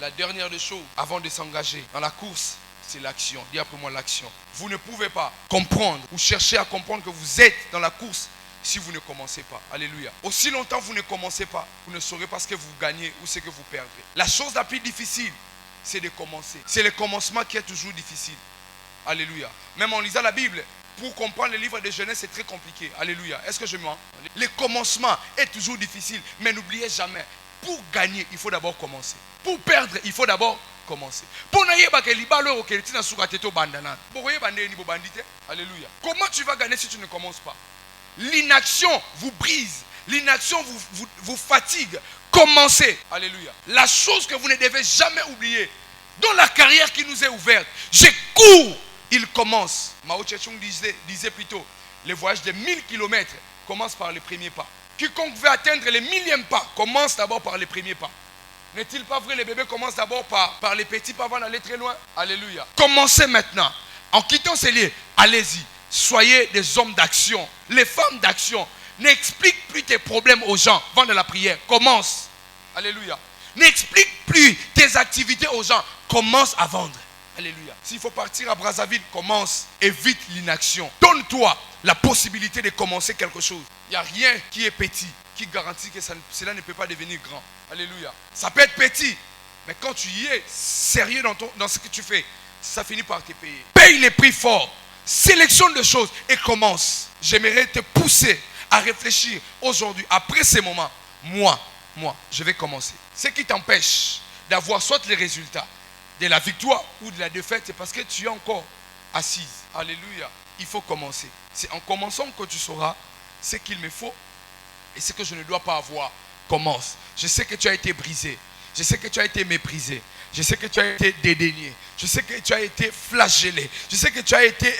La dernière des choses, avant de s'engager dans la course, c'est l'action. Dis après moi l'action. Vous ne pouvez pas comprendre ou chercher à comprendre que vous êtes dans la course si vous ne commencez pas. Alléluia. Aussi longtemps que vous ne commencez pas, vous ne saurez pas ce que vous gagnez ou ce que vous perdrez. La chose la plus difficile, c'est de commencer. C'est le commencement qui est toujours difficile. Alléluia. Même en lisant la Bible, pour comprendre le livre de Genèse, c'est très compliqué. Alléluia. Est-ce que je mens? Le commencement est toujours difficile, mais n'oubliez jamais, pour gagner, il faut d'abord commencer. Pour perdre, il faut d'abord commencer. Alléluia. Comment tu vas gagner si tu ne commences pas? L'inaction vous brise. L'inaction vous fatigue. Commencez. Alléluia. La chose que vous ne devez jamais oublier, dans la carrière qui nous est ouverte, je cours, il commence. Mao Tse-tung disait plutôt, le voyage de 1000 km commence par les premiers pas. Quiconque veut atteindre les millièmes pas, commence d'abord par les premiers pas. N'est-il pas vrai, les bébés commencent d'abord par les petits pas avant d'aller très loin? Alléluia. Commencez maintenant. En quittant ces lieux, allez-y. Soyez des hommes d'action. Les femmes d'action. N'explique plus tes problèmes aux gens. Vends de la prière. Commence. Alléluia. N'explique plus tes activités aux gens. Commence à vendre. Alléluia. S'il faut partir à Brazzaville, commence. Évite l'inaction. Donne-toi la possibilité de commencer quelque chose. Il n'y a rien qui est petit qui garantit que cela ne peut pas devenir grand. Alléluia. Ça peut être petit, mais quand tu y es sérieux dans ce que tu fais, ça finit par te payer. Paye les prix forts. Sélectionne des choses et commence. J'aimerais te pousser à réfléchir aujourd'hui, après ces moments. Moi, je vais commencer. Ce qui t'empêche d'avoir soit les résultats de la victoire ou de la défaite, c'est parce que tu es encore assise. Alléluia. Il faut commencer. C'est en commençant que tu sauras ce qu'il me faut et ce que je ne dois pas avoir. Commence. Je sais que tu as été brisé. Je sais que tu as été méprisé. Je sais que tu as été dédaigné. Je sais que tu as été flagellé. Je sais que tu as été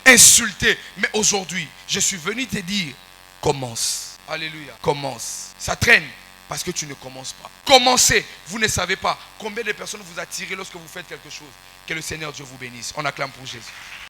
insulté. Mais aujourd'hui, je suis venu te dire, commence. Alléluia. Commence. Ça traîne parce que tu ne commences pas. Commencez. Vous ne savez pas combien de personnes vous attirez lorsque vous faites quelque chose. Que le Seigneur Dieu vous bénisse. On acclame pour Jésus.